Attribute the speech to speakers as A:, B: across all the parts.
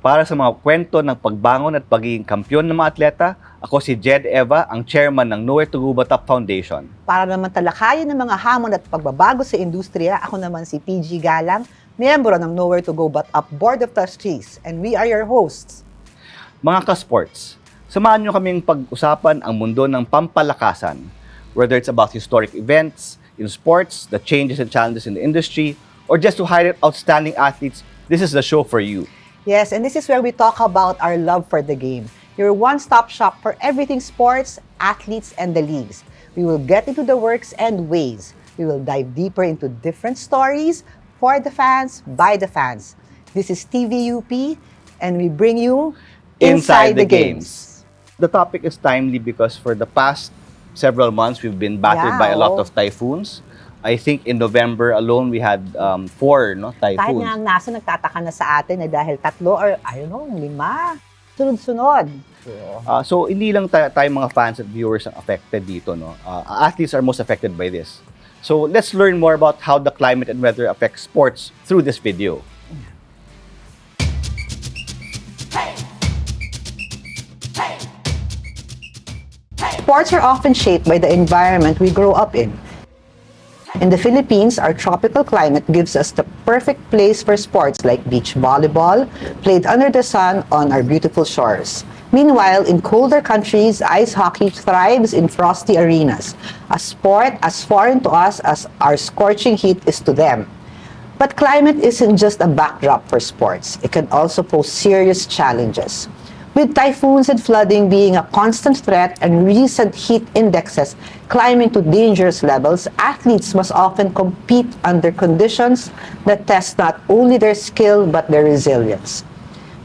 A: Para sa mga kwento ng pagbangon at pagiging kampeon ng mga atleta, ako si Jed Eva, ang chairman ng Nowhere to Go But Up Foundation.
B: Para naman talakayin ng mga hamon at pagbabago sa industriya, ako naman si PG Galang, miyembro ng Nowhere to Go But Up Board of Trustees, and we are your hosts.
A: Mga ka-sports, samahan nyo kaming pag-usapan ang mundo ng pampalakasan, whether it's about historic events in sports, the changes and challenges in the industry, or just to highlight outstanding athletes. This is the show for you.
B: Yes, and this is where we talk about our love for the game. Your one-stop shop for everything sports, athletes, and the leagues. We will get into the works and ways. We will dive deeper into different stories for the fans, by the fans. This is TVUP, and we bring you Inside the Games.
A: The topic is timely because for the past several months, we've been battered by a lot of typhoons. I think in November alone, we had 4
B: Kahit
A: typhoons.
B: nga ang NASA nagtataka na sa atin dahil 3 or, I don't know, 5. Sunod-sunod.
A: So, hindi lang tayo mga fans at viewers ang affected dito. Athletes are most affected by this. So, let's learn more about how the climate and weather affects sports through this video.
B: Sports are often shaped by the environment we grow up in. In the Philippines, our tropical climate gives us the perfect place for sports like beach volleyball, played under the sun on our beautiful shores. Meanwhile, in colder countries, ice hockey thrives in frosty arenas, a sport as foreign to us as our scorching heat is to them. But climate isn't just a backdrop for sports. It can also pose serious challenges. With typhoons and flooding being a constant threat and recent heat indexes climbing to dangerous levels, athletes must often compete under conditions that test not only their skill but their resilience.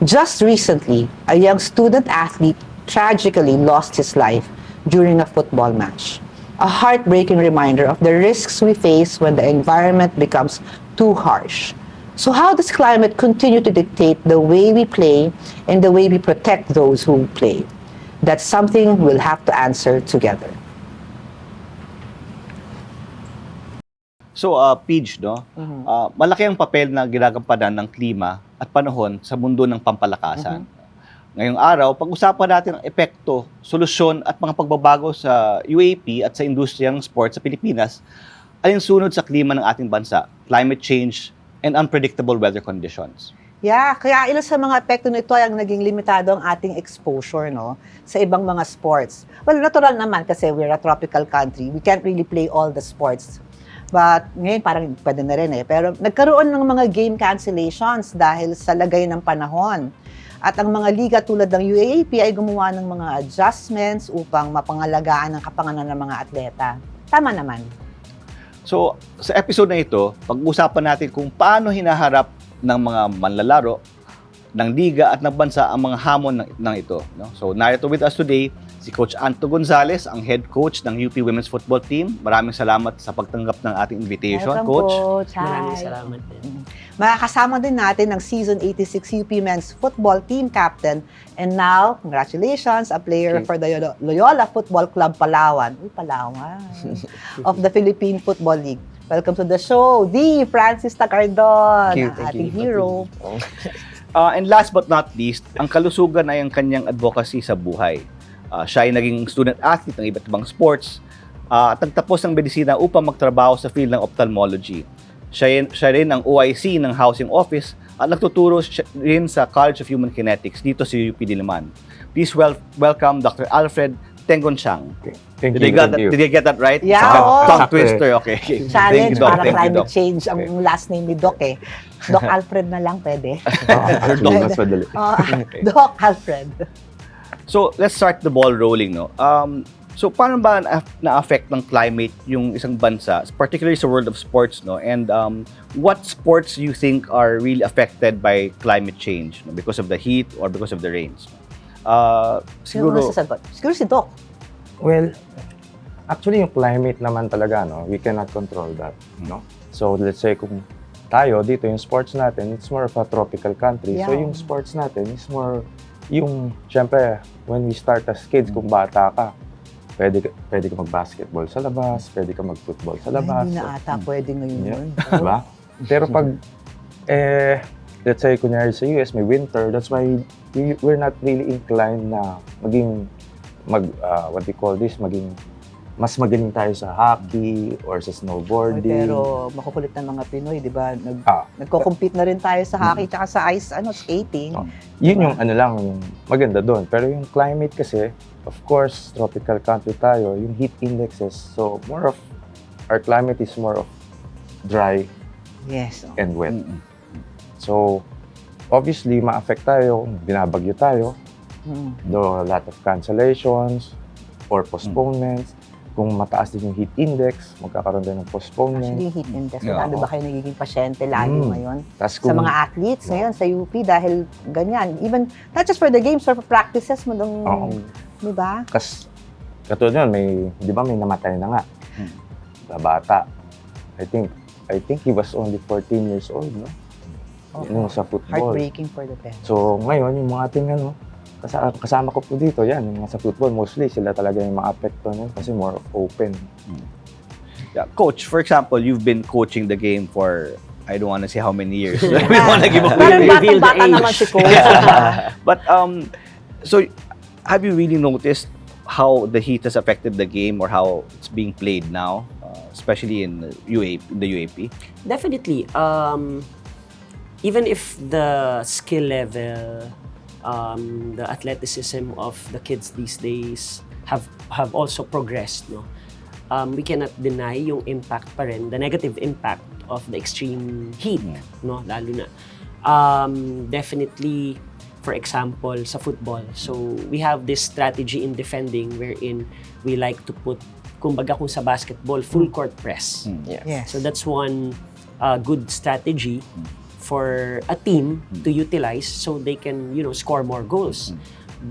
B: Just recently, a young student athlete tragically lost his life during a football match. A heartbreaking reminder of the risks we face when the environment becomes too harsh. So how does climate continue to dictate the way we play and the way we protect those who play? That's something we'll have to answer together.
A: So, Pidge, malaki ang papel na ginagampanan ng klima at panahon sa mundo ng pampalakasan. Ngayong araw, pag-usapan natin ang epekto, solusyon at mga pagbabago sa UAP at sa industriya ng sports sa Pilipinas alinsunod sa klima ng ating bansa, climate change, and unpredictable weather conditions.
B: Yeah, kaya ilan sa mga epekto nito ay ang naging limitado ang ating exposure sa ibang mga sports. Well, natural naman kasi we're a tropical country. We can't really play all the sports. But ngayon parang pwede na rin Pero nagkaroon ng mga game cancellations dahil sa lagay ng panahon. At ang mga liga tulad ng UAAP ay gumawa ng mga adjustments upang mapangalagaan ang kapanganan ng mga atleta. Tama naman.
A: So, sa episode na ito, pag-usapan natin kung paano hinaharap ng mga manlalaro, ng liga at ng bansa ang mga hamon ng ito. So, narito with us today si Coach Anto Gonzales, ang head coach ng UP Women's Football Team. Maraming salamat sa pagtanggap ng ating invitation,
B: Welcome,
A: Coach.
B: Maraming
C: salamat din.
B: Makakasama din natin ang Season 86 UP Men's Football Team Captain and now, congratulations, a player for the Loyola Football Club Palawan. Palawan. Of the Philippine Football League. Welcome to the show, the Francis Tacardon, ang ating hero.
A: And last but not least, ang kalusugan ay ang kanyang advocacy sa buhay. Siya ay naging student athlete ng iba't ibang sports at nagtapos ng medisina upang magtrabaho sa field ng ophthalmology. Siya rin ang OIC ng Housing Office at nagtuturo rin sa College of Human Kinetics dito sa UP Diliman. Please welcome Dr. Alfred Tengonchang.
D: Okay. Thank
A: Did I get that right?
B: Yeah,
A: Tongue twister, okay.
B: Challenge
A: Doc.
B: para
A: Thank you,
B: climate
A: Doc.
B: change ang last name ni Doc Doc Alfred na lang pwede.
D: Actually, mas madali.
B: Doc Alfred.
A: So, let's start the ball rolling, So, paano ba na-affect ng climate yung isang bansa, particularly sa world of sports, And what sports you think are really affected by climate change because of the heat or because of the rains?
B: Siguro si Doc.
D: Well, actually, yung climate naman talaga, we cannot control that, So, let's say kung tayo, dito, yung sports natin, it's more of a tropical country.
B: Yeah.
D: So, yung sports natin is more, syempre, when we start as kids, kung bata ka, pwede ka mag-basketball sa labas, pwede ka mag-football sa labas.
B: Hindi na ata pwede ngayon yun.
D: Diba? Pero pag let's say, kunyari sa US, may winter. That's why we're not really inclined na what do you call this, mas magaling tayo sa hockey or sa snowboarding.
B: Pero makukulit ng mga Pinoy, di ba?
D: Ah.
B: Nagko-compete na rin tayo sa hockey tsaka sa ice skating.
D: Yun yung yung maganda doon. Pero yung climate kasi, of course, tropical country tayo, yung heat indexes, so our climate is more of dry
B: Yes.
D: and wet. So, obviously, ma-affect tayo kung binabagyo tayo. There are a lot of cancellations or postponements. Kung mataas din yung heat index, magkakaroon din ng postponement.
B: Actually, heat index.
A: Yeah.
B: Marami ba kayo nagiging pasyente lalo ngayon? Sa
D: Tas
B: mga athletes ngayon, sa UP, dahil ganyan. Even, not just for the games, for practices mo dong, di ba?
D: Katulad yun, di ba may namatay na nga na bata. I think he was only 14 years old, no? Yung sa football.
B: Heartbreaking for the parents.
D: So, ngayon, yung mga ating kasama ko po dito, yan, yung mga sa football, mostly sila talaga yung mga apekto nun kasi more of open.
A: Yeah. Coach, for example, you've been coaching the game for, I don't want to say how many years. We don't want to give away.
B: Parang
C: reveal the
B: batang-bata
C: age.
B: naman si Coach.
A: But, so, have you really noticed how the heat has affected the game or how it's being played now, especially in the UAP?
C: Definitely. Even if the skill level, the athleticism of the kids these days have also progressed, no? We cannot deny yung impact pa rin, the negative impact of the extreme heat, no? Lalo na. Definitely, for example, sa football. So, we have this strategy in defending wherein we like to put, kumbaga kung sa basketball, full court press.
B: Yes.
C: So, that's one good strategy for a team to utilize so they can, score more goals.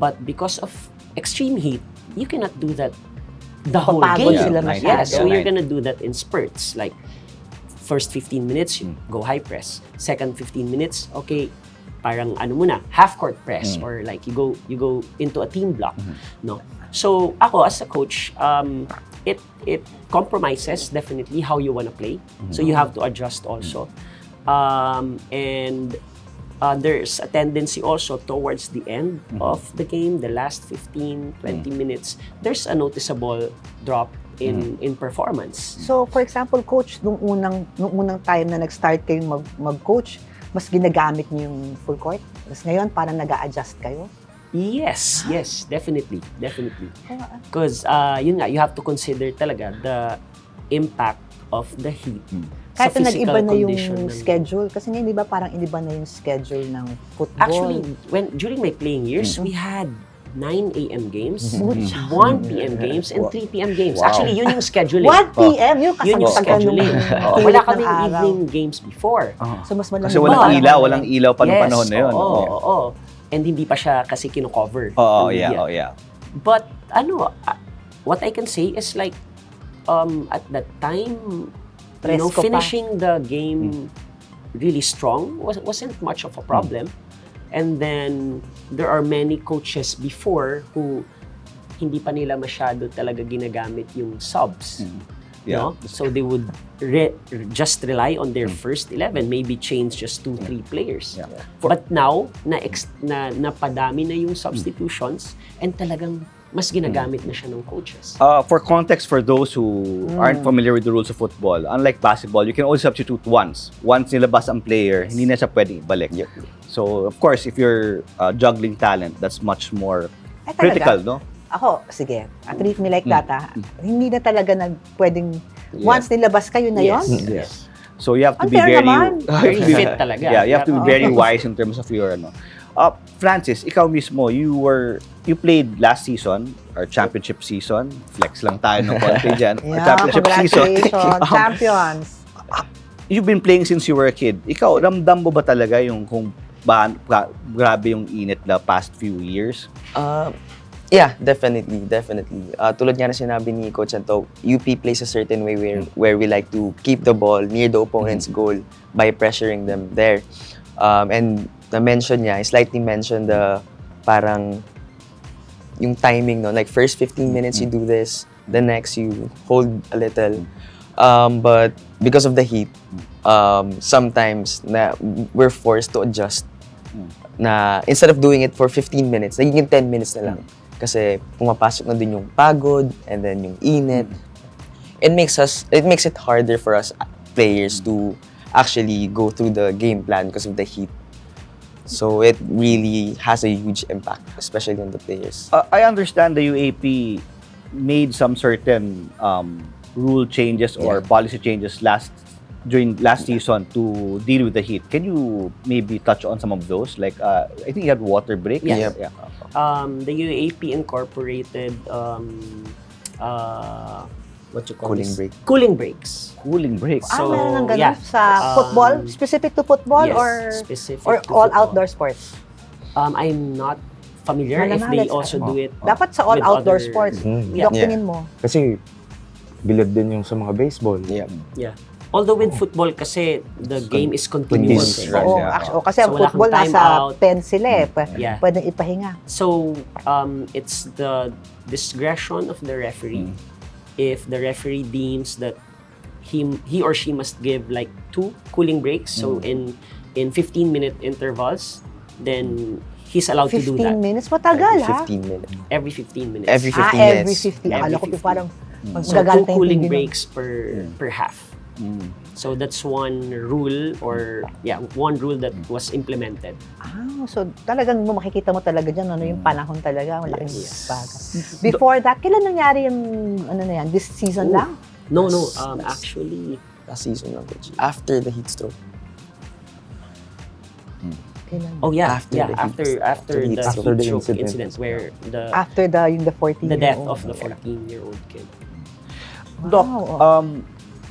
C: But because of extreme heat, you cannot do that the whole
B: Papagod
C: game.
B: sila
C: Yeah,
B: masyado.
C: so you're gonna do that in spurts. Like, first 15 minutes, you go high press. Second 15 minutes, okay, parang half court press, or like you go into a team block, no? So ako as a coach, it compromises definitely how you wanna play. So you have to adjust also. And there's a tendency also towards the end of the game, the last 15, 20 minutes, there's a noticeable drop in performance.
B: So, for example, Coach, nung unang time na nag-start kayong mag-coach, mas ginagamit niyo yung full court? Tapos ngayon, parang nag-a-adjust kayo?
C: Yes, definitely. Because yun nga, you have to consider talaga the impact of the heat.
B: Kahit na nag-iba na
C: condition
B: yung schedule. Kasi ngayon, di ba, parang iniba na yung schedule ng football.
C: Actually, during my playing years, we had 9 a.m. games, 1 p.m. games, and 3 p.m. games.
A: Wow.
C: Actually, yun yung scheduling.
B: 1 p.m. Yung
C: Yun yung
B: kasama
C: scheduling. Wala kaming evening games before.
B: So, mas malamig.
A: Kasi walang ilaw pa noong panahon na yun.
C: Oo. And hindi pa siya kasi kino-cover.
A: Yeah.
C: But what I can say is like, at that time,
B: Presko pa.
C: finishing the game really strong wasn't much of a problem. And then, there are many coaches before who hindi pa nila masyado talaga ginagamit yung subs.
A: Yeah.
C: No? So, they would just rely on their first 11, maybe change just 2-3 players.
A: Yeah.
C: But now, napadami na yung substitutions and talagang mas ginagamit na siya ng coaches.
A: For context, for those who aren't familiar with the rules of football, unlike basketball, you can only substitute once. Once nilabas ang player, hindi na siya pwedeng ibalik. So, of course, if you're juggling talent, that's much more critical, no?
B: Ako, sige, treat me like that, hindi na talaga pwedeng, once nilabas kayo na yon.
A: Yes. So, you have to be
B: Unfair
A: very...
B: naman.
C: Very fit talaga.
A: Yeah, you have to be very wise in terms of your Francis, ikaw mismo, you played last season, our championship season. Flex lang tayo ng konti dyan. Our championship season.
B: Congratulations, champions.
A: You've been playing since you were a kid. Ikaw, ramdam mo ba talaga yung kung grabe yung init the past few years?
E: Yeah, definitely. Tulad nga na sinabi ni Coach Anto, UP plays a certain way where we like to keep the ball near the opponent's goal by pressuring them there. And na-mention niya, I slightly mentioned the parang yung timing, no? Like first 15 minutes you do this, the next you hold a little. But because of the heat, sometimes na we're forced to adjust. Na instead of doing it for 15 minutes, nagiging 10 minutes na lang. Kasi pumapasok na din yung pagod and then yung init. It makes it harder for us players to actually go through the game plan because of the heat. So it really has a huge impact, especially on the players.
A: I understand the UAP made some certain rule changes or policy changes during last season to deal with the heat. Can you maybe touch on some of those? Like, I think you had water breaks.
C: Yes.
A: Yeah.
C: The UAP incorporated what you call
E: Cooling
C: this?
E: break.
C: Cooling breaks.
A: Cooling breaks.
C: So,
B: meron ng ganun
C: yeah.
B: sa football? Specific to football
C: Yes,
B: or
C: specific
B: or
C: to
B: all
C: football.
B: outdoor sports?
C: I'm not familiar if
B: Malamang,
C: they
B: let's-
C: also do it.
B: Dapat sa all
C: with
B: outdoor
C: other-
B: sports.
C: Yeah.
B: Dok, tingin mo.
D: Kasi bilad din yung sa mga baseball.
E: Yeah.
C: Yeah. Although with football kasi the game is continuous.
E: Continuous,
C: eh.
E: right.
B: Oo,
A: Yeah.
B: actually, kasi ang
C: So, wala kang
B: football nasa
C: timeout.
B: 10 sila eh.
C: Yeah.
B: Pwedeng ipahinga.
C: So, it's the discretion of the referee. If the referee deems that he or she must give like 2 cooling breaks, so in 15-minute intervals, then he's allowed to do
B: 15
C: that
B: minutes? Matagal, ha?
E: 15 minutes.
C: every 15 minutes.
E: Every 15
B: Every
E: minutes.
B: 50.
C: Every
B: Akala ko
C: 50.
B: parang
C: So,
B: magagalit
C: 2
B: na yung
C: cooling
B: tingin mo.
C: breaks per half. So that's one rule one rule that was implemented.
B: So talagang makikita mo talaga dyan, ano yung panahon talaga, malaking
C: Yes.
B: bagay. Before that, kailan nangyari yung, ano na yan, this season lang?
C: No,
E: That's-
C: actually,
E: Last season lang, coach. After the heat stroke.
B: Kailan?
C: oh yeah,
E: After
C: yeah,
E: the
C: after
E: heat-
C: after
E: the heat
C: the
E: stroke.
C: heat
D: After the
C: stroke
D: incident.
C: incident where
B: After the 14
C: the death
B: year
C: of the 14-year-old kid.
A: Doc,
B: Wow.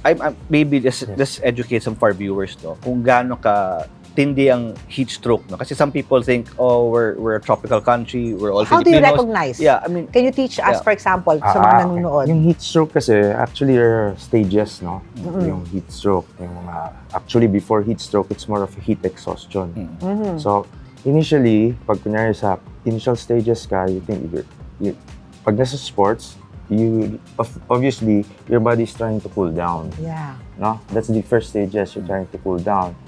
A: I'm maybe just educate some for viewers kung gaano ka tindi ang heat stroke, no? Kasi some people think, oh, we're a tropical country, we're all
B: How do you
A: Filipinos.
B: recognize?
A: Yeah, I mean,
B: Can you teach us,
A: Yeah.
B: for example, sa mga nanonood?
D: Yung heat stroke kasi, actually, are stages, no? Yung heat stroke. Yung, actually, before heat stroke, it's more of a heat exhaustion. So, initially, pag kunyari sa initial stages ka, you think, pag nasa sports, obviously, your body's trying to cool down.
B: Yeah.
D: No? That's the first stages, you're trying to cool down.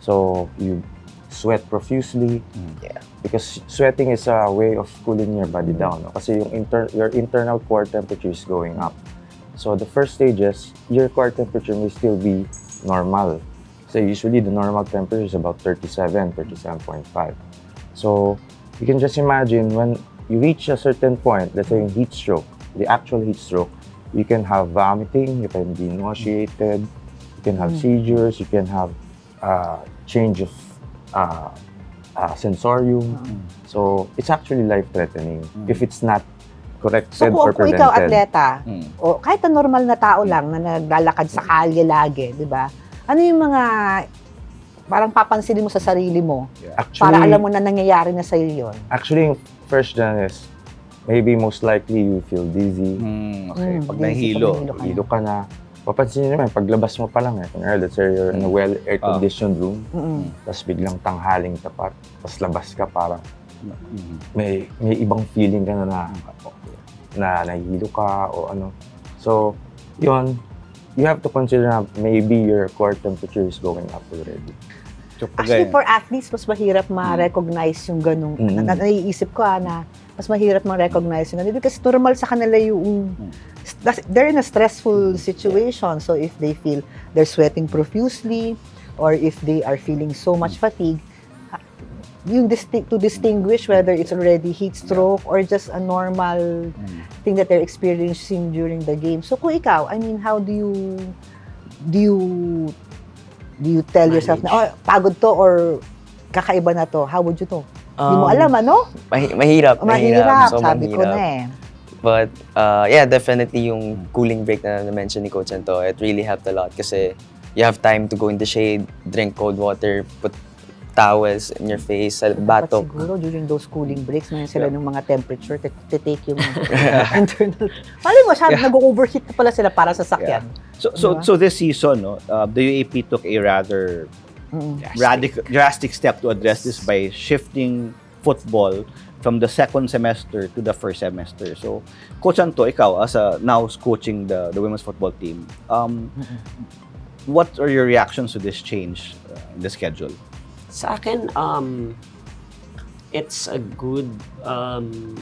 D: So, you sweat profusely.
E: Yeah.
D: Because sweating is a way of cooling your body down. No? Kasi your internal core temperature is going up. So, the first stages, your core temperature may still be normal. So, usually the normal temperature is about 37, 37.5. So, you can just imagine when you reach a certain point, let's say in heat stroke, the actual heat stroke, you can have vomiting, you can be nauseated, you can have seizures, you can have change of sensorium. So, it's actually life-threatening if it's not
B: So
D: corrected or
B: kung ikaw
D: prevented.
B: atleta, o kahit na normal na tao lang na naglalakad sa kalye lagi, di ba? Ano yung mga parang papansinin mo sa sarili mo para alam mo na nangyayari na sa'yo yun?
D: Actually, yung first dyan is maybe most likely you feel dizzy.
A: okay. Pag
B: Dizzy,
A: nahilo,
B: pag
D: Hilo ka na. Papansin nyo naman, paglabas mo pa lang kunyari, let's say you're in a well air-conditioned room, tapos biglang tanghaling tapat, tapos labas ka parang may ibang feeling ka na nahihilo ka o ano. So, yun, you have to consider na maybe your core temperature is going up already.
B: Actually, for athletes, mas mahirap ma-recognize yung ganung, naiisip ko na mas mahirap ma-recognize yung ganun. Kasi normal sa kanila yung, they're in a stressful situation. So if they feel they're sweating profusely, or if they are feeling so much fatigue, yung to distinguish whether it's already heat stroke or just a normal thing that they're experiencing during the game. So kung ikaw, I mean, how do you tell yourself na, oh, pagod to or kakaiba na to? How would you know? Hindi mo alam, ano?
E: Mahirap.
B: Mahirap,
E: Sobrang
B: sabi ko
E: mahirap.
B: na eh.
E: But yeah, definitely yung cooling break na na-mention ni Coach Anto, it really helped a lot kasi you have time to go in the shade, drink cold water, put towels in your face, sa
B: Dapat
E: batok.
B: siguro during those cooling breaks, mayroon sila ng mga temperature, take yung internal. Mali mo, nag-overheat na pala sila para sa sakyan.
A: So this season, the UAP took a rather drastic step to address this by shifting football from the second semester to the first semester. So, Coach Anto, ikaw, as a now coaching the women's football team, what are your reactions to this change in the schedule?
C: Sa akin, it's a good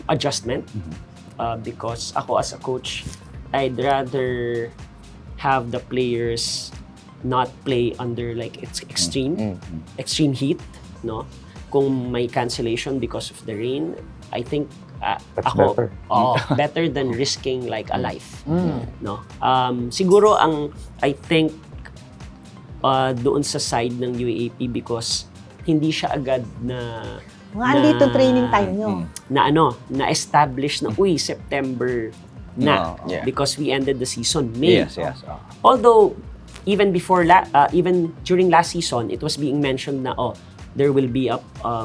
C: adjustment because ako as a coach, I'd rather have the players not play under like it's extreme heat, no? Kung may cancellation because of the rain, I think
D: That's
C: ako
D: better.
C: better than risking like a life, no? Siguro I think doon sa side ng UAAP because hindi siya agad na
B: Andito training time nyo.
C: na establish na September na
A: Yeah.
C: because we ended the season May.
A: Yes.
C: Although even before even during last season it was being mentioned na there will be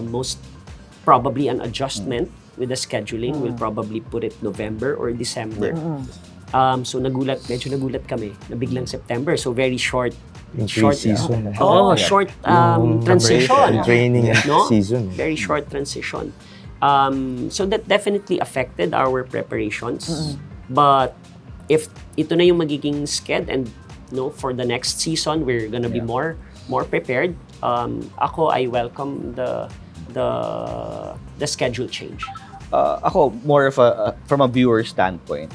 C: most probably an adjustment with the scheduling. We'll probably put it November or December. So medyo nagulat kami na biglang September. So very short
D: Season.
C: short transition.
D: Training and
C: No?
D: season.
C: Very short transition. So that definitely affected our preparations. But if ito na yung magiging sked and for the next season we're gonna be more prepared. I welcome the schedule change.
A: Ako, more of from a viewer standpoint,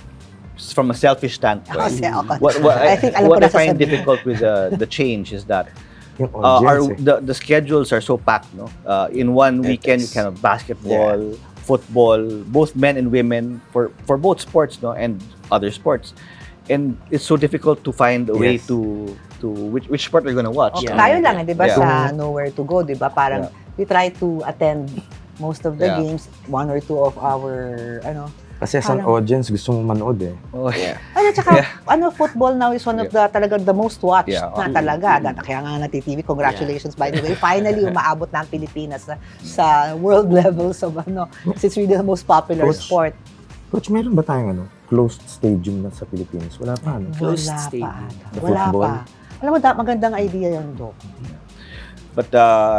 A: from a selfish standpoint,
B: I think alam ko
A: what
B: na
A: I find
B: sasabihin.
A: difficult with the change is that
D: Yung audience,
A: the schedules are so packed. No, in one weekend you can have basketball, football, both men and women for both sports, no, and other sports, and it's so difficult to find a way
D: Yes.
A: to which sport we're gonna watch.
C: Yeah.
B: Tayo lang, di ba,
A: Yeah.
B: sa Nowhere to Go, di ba? Parang we try to attend most of the
A: Yeah.
B: games, one or two of our,
D: Kasi as an
B: parang-
D: audience, gusto mong manood eh.
A: Oh, yeah.
B: tsaka, football now is one of the talagang the most watched
A: Yeah.
B: na talaga. Kaya nga nati-TV, congratulations by the way. Finally, umaabot na ang Pilipinas sa world level. So, it's really the most popular
D: Coach,
B: sport.
D: Coach, meron ba tayong closed stadium na sa Pilipinas? Wala pa,
C: Closed
B: Wala
C: stadium.
B: pa ata.
D: The
B: Wala
D: football.
B: pa. Alam mo, magandang idea yan, Doc.
A: But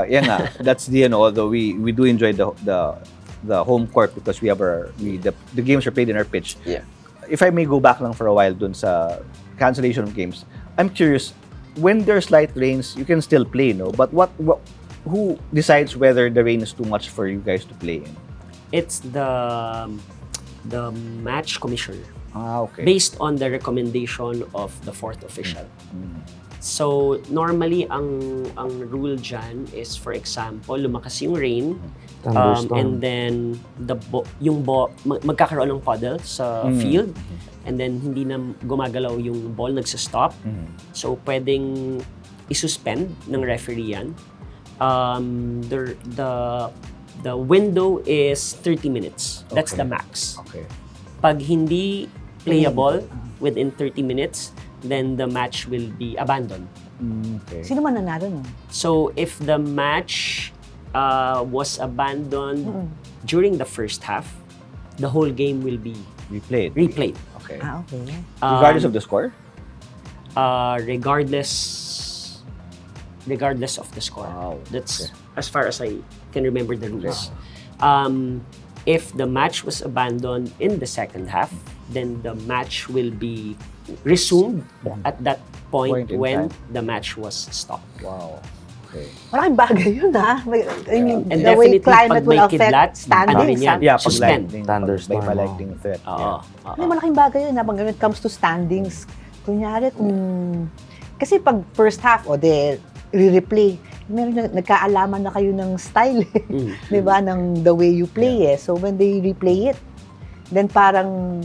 A: yeah nga, that's although we do enjoy the home court because we have the games are played in our pitch.
E: Yeah.
A: If I may go back lang for a while dun sa cancellation of games, I'm curious, when there's light rains, you can still play, no? But who decides whether the rain is too much for you guys to play in?
C: It's the match commissioner
A: Okay.
C: based on the recommendation of the fourth official. So normally ang rule dyan is, for example, lumakas yung rain
D: Thunderstorm.
C: and then magkakaroon ng puddle sa field and then hindi na gumagalaw yung ball, nagsa-stop. So pwedeng isuspend ng referee yan. The window is 30 minutes. That's
A: Okay.
C: the max.
A: Okay.
C: Pag hindi playable within 30 minutes, then the match will be abandoned.
A: Okay.
B: Sino man nanalo nun?
C: So if the match was abandoned during the first half, the whole game will be
A: We played.
C: replayed.
A: Okay.
B: Okay.
A: Regardless of the score?
C: Regardless of the score.
A: Wow.
C: That's
A: Okay.
C: as far as I can remember the rules. If the match was abandoned in the second half, then the match will be resumed at that point
A: Point in
C: when
A: time.
C: the match was stopped.
A: Wow. Okay.
B: Malaking bagay yun, ha? I mean,
C: And
B: the way
C: definitely,
B: climate
C: pag
B: will
C: may kidlat,
B: affect standings.
C: ano rin yan?
A: Yeah, pag
C: Suspend.
A: lightning,
D: Thunderstorm,
A: may lightning threat.
C: Oo.
A: Yeah.
C: Oo.
B: Ay, malaking bagay yun, ha? Pag when it comes to standings, kunyari, kasi pag first half, re-replay, meron nagkaalaman na kayo ng style, di ba, ng the way you play, So when they replay it, then parang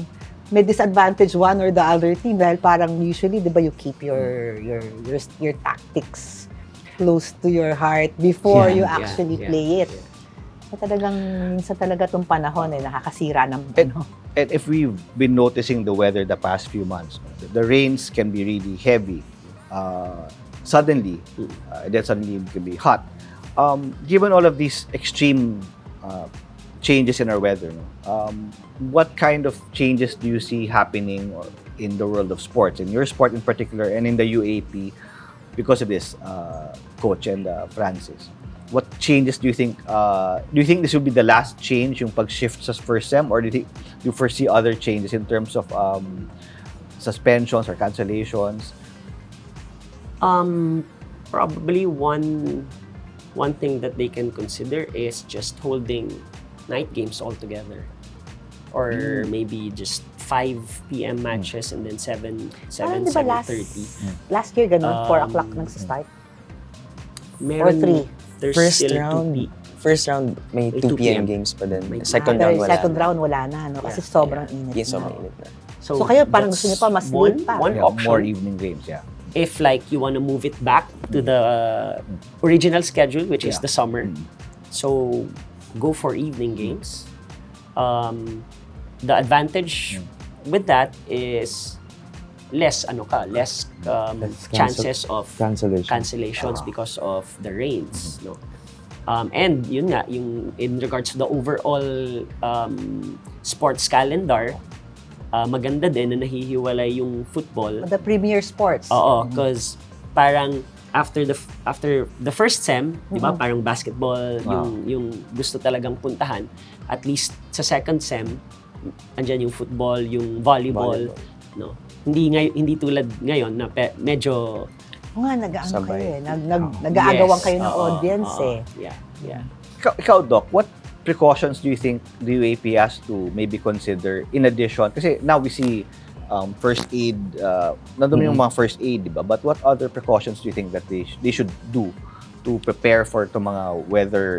B: may disadvantage one or the other team dahil parang usually, di ba, you keep your tactics close to your heart before you actually play it. So talagang, minsan talaga itong panahon nakakasira ng
A: And if we've been noticing the weather the past few months, the rains can be really heavy. Suddenly, then suddenly it can be hot. Given all of these extreme changes in our weather, what kind of changes do you see happening in the world of sports, in your sport in particular, and in the UAP, because of this, Coach and Francis? what changes do you think this will be the last change, yung pag-shift sa first sem, or do you foresee other changes in terms of suspensions or cancellations?
C: Probably one thing that they can consider is just holding night games altogether, or maybe just 5 p.m. matches and then 7
B: Parang di ba
C: 7:30.
B: last year ganun, 4 o'clock nagsa-start? Or
C: Meron,
B: 3?
C: There's
E: First
C: still
E: round.
C: 2
E: First round, may 2 p.m. games pa din.
C: May
E: Second
B: Pero
E: round, wala
B: second
E: na.
B: round wala na, no? Kasi
C: Yeah.
B: sobrang init
E: Yes,
B: na.
E: so mainit na.
B: So kayo parang
C: that's
B: gusto niyo pa mas
C: one,
B: late pa.
C: one
A: Yeah,
C: option.
A: more evening games, yeah.
C: If like you want to move it back to the original schedule, which is
A: Yeah.
C: the summer, so go for evening games. The advantage with that is less
D: Less
C: chances of
D: Cancellation.
C: cancellations because of the rains, no. And yun nga, yung in regards to the overall sports calendar, maganda din na nahihiwalay yung football.
B: The premier sports.
C: Oo, because parang after the first sem, 'di ba, parang basketball yung gusto talagang puntahan. At least sa second sem, andyan yung football, yung volleyball, no. Hindi tulad ngayon na medyo
B: Oo nga, nag-aano
E: Sabay.
B: kayo eh. Nag-aagawan
C: yes,
B: kayo ng
C: oo,
B: audience
C: oo,
B: eh.
C: Yeah.
A: Ikaw, Doc, what precautions do you think the UAP has to maybe consider in addition? Kasi now we see first aid, nandun yung mga first aid, di ba? But what other precautions do you think that they should do to prepare for itong mga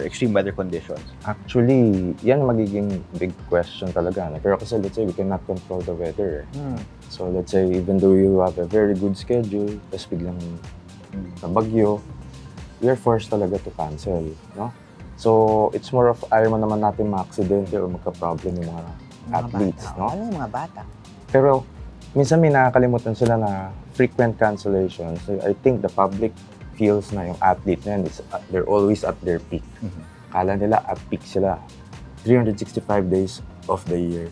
A: extreme weather conditions?
D: Actually, yan magiging big question talaga. Pero kasi let's say we cannot control the weather. So let's say even though you have a very good schedule, tapos biglang nabagyo, we are forced talaga to cancel, no? So it's more of ayaw mo naman natin ma-aksidente or magka-problem yung mga athletes,
B: bata.
D: no?
B: Ano yung mga bata?
D: Pero minsan may nakakalimutan sila na frequent cancellations. So, I think the public feels na yung athlete na yan they're always at their peak. Kala nila at peak sila 365 days of the year.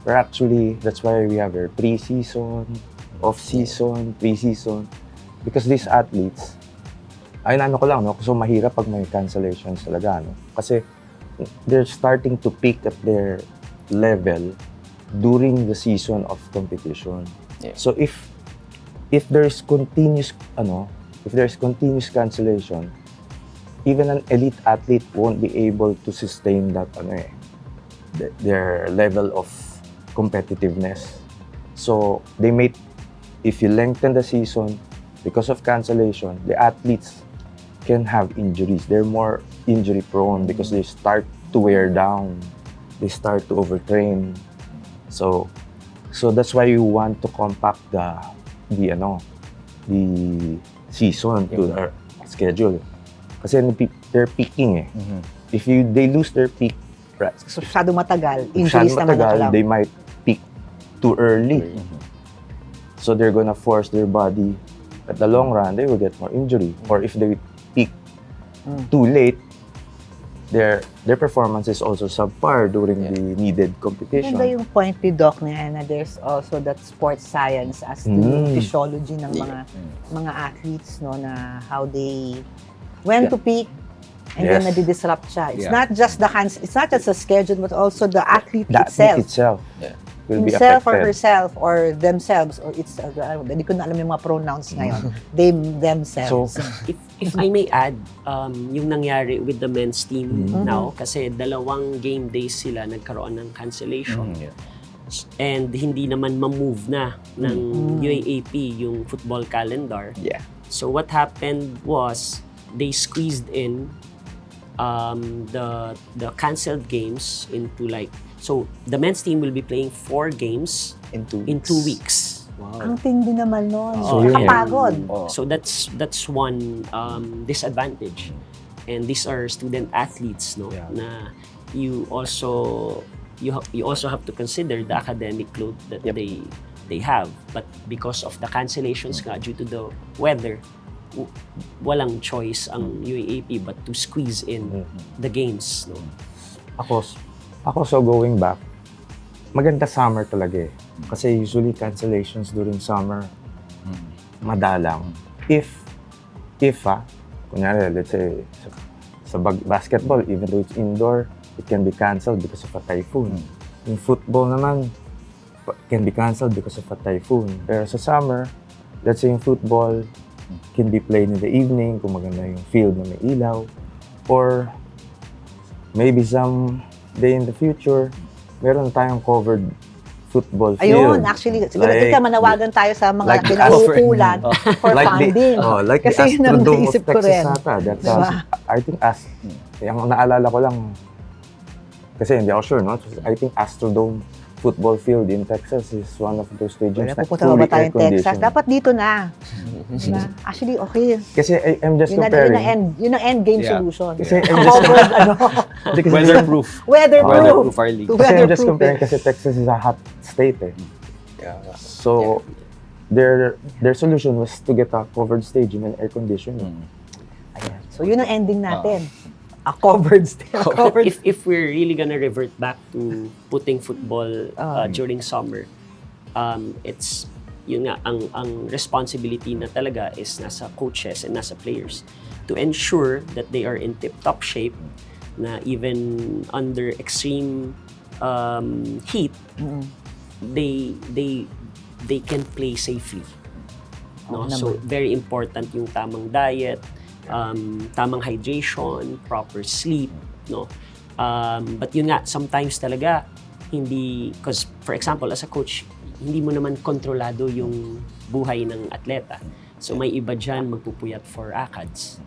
D: But actually, that's why we have our pre-season, off-season, pre-season. Because these athletes, ko lang, no? So mahirap pag may cancellations talaga, no? Kasi they're starting to peak at their level during the season of competition.
E: Yeah.
D: So if there's continuous cancellation, even an elite athlete won't be able to sustain that their level of competitiveness. So if you lengthen the season because of cancellation, the athletes can have injuries. They're more injury prone because they start to wear down. They start to overtrain. So that's why you want to compact the season to their schedule. Kasi they're peaking eh. If they lose their peak,
B: So masyadong matagal. Injuries naman na lang.
D: they might peak too early. So they're gonna force their body. At the long run, they will get more injury. Or if they peak too late, their performance is also subpar during the needed competition.
B: Ganda yung point ni Doc na there's also that sports science as to yung physiology ng mga athletes, no, na how they when to peak and then nadi-disrupt siya. It's not just it's not just the schedule but also the athlete itself.
D: Will be
B: Himself or
D: affected.
B: herself or themselves or it's hindi ko na alam yung mga pronouns ngayon. Themselves.
D: So,
C: If I may add, yung nangyari with the men's team now, kasi 2 game days sila nagkaroon ng cancellation. And hindi naman ma-move na ng UAAP yung football calendar.
E: Yeah.
C: So what happened was they squeezed in the canceled games into so the men's team will be playing 4 games
E: In 2 weeks.
C: in 2 weeks.
B: Ang tindi naman nun.
C: So,
D: yun
B: Nakapagod.
C: So that's one disadvantage. And these are student athletes, no? Na you also have to consider the academic load that they have. But because of the cancellations nga due to the weather, walang choice ang UAAP but to squeeze in the games, no?
D: Ako, so going back, maganda summer talaga eh. Kasi usually cancellations during summer, madalang. If kunyari, let's say, Sa basketball, even though it's indoor, it can be canceled because of a typhoon. Yung football naman, can be canceled because of a typhoon. Pero sa summer, let's say yung football can be played in the evening kung maganda yung field na may ilaw. Or maybe some day in the future, meron tayong covered football field.
B: Ayun, actually, siguro kita manawagan tayo sa mga
D: like the
B: pinauukulan for
D: like
B: funding.
D: like
B: Kasi
D: the
B: yun ang
D: Astrodome of
B: naisip ko
D: Texas
B: rin.
D: ata. That's
B: Diba?
D: I think yung naalala ko lang, kasi hindi ako sure, no? I think Astrodome football field in Texas is one of those stadiums
B: Wala,
D: na
B: pupunta ba
D: fully
B: tayong Texas?
D: air-conditioned.
B: Dapat dito na. Diba? Actually, okay.
D: Kasi I'm just
B: Yun
D: comparing.
B: ang end game
A: Yeah.
B: solution.
D: Kasi I'm just
B: Covered,
A: Weatherproof.
B: weatherproof.
A: Weatherproof our league.
D: Kasi I'm just
B: Weatherproof
D: comparing
B: eh.
D: kasi Texas is a hot state eh. So, their solution was to get a covered stage and air conditioning.
B: Ayan. So yun ang ending natin. A covered stage. A covered
C: If we're really gonna revert back to putting football during summer, it's yun nga ang responsibility na talaga is nasa coaches and nasa players to ensure that they are in tip-top shape, na even under extreme heat, they can play safely. No? So very important yung tamang diet, tamang hydration, proper sleep, no? But yun nga, sometimes talaga hindi, because for example as a coach, hindi mo naman kontrolado yung buhay ng atleta. So may iba dyan magpupuyat for ACADS.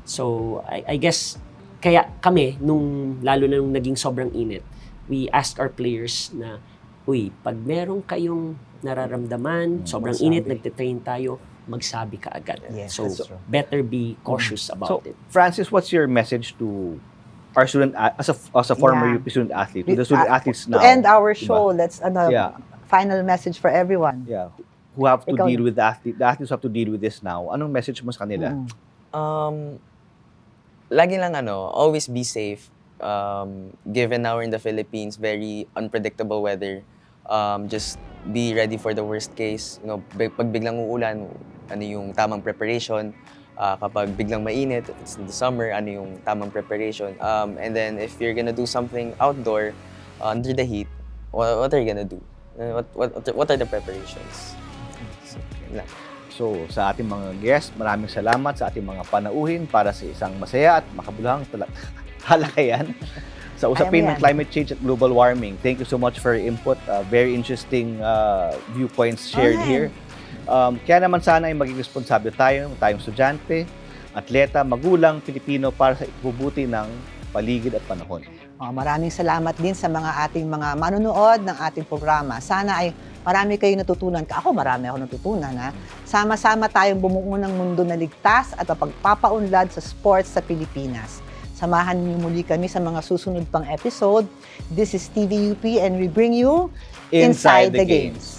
C: So I guess kaya kami lalo na nung naging sobrang init, we asked our players na, uy, pag meron kayong nararamdaman, sobrang init, nagte-train tayo, magsabi ka agad.
B: Yes,
C: So
B: that's true.
C: better be cautious about
A: So,
C: it.
A: Francis, what's your message to our student, as a former
B: Yeah.
A: UP student athlete, to the student athletes now?
B: To end our
A: diba?
B: show, let's
A: Yeah.
B: final message for everyone.
A: Yeah. Who have to
B: Ikaw
A: deal with the athletes have to deal with this now. Anong message mo sa kanila?
E: Lagi lang always be safe. Given now we're in the Philippines, very unpredictable weather. Just be ready for the worst case. You know, pag biglang uulan, ano yung tamang preparation. Kapag biglang mainit, if it's in the summer, ano yung tamang preparation. And then if you're gonna do something outdoor, under the heat, what are you gonna do? What are the preparations? So, yun lang.
A: So, sa ating mga guests, maraming salamat sa ating mga panauhin para sa isang masaya at makabuluhang talakayan sa usapin
B: Kaya mo
A: ng
B: yan.
A: climate change at global warming. Thank you so much for your input. Very interesting viewpoints shared here. Kaya naman sana ay maging responsable tayong estudyante, atleta, magulang, Pilipino para sa ikubuti ng paligid at panahon.
B: Maraming salamat din sa ating mga manonood ng ating programa. Sana ay marami kayong natutunan. Ako, marami ako natutunan. Sama-sama tayong bumuo ng mundo na ligtas at pagpapaunlad sa sports sa Pilipinas. Samahan niyo muli kami sa mga susunod pang episode. This is TVUP and we bring you
A: Inside the Games.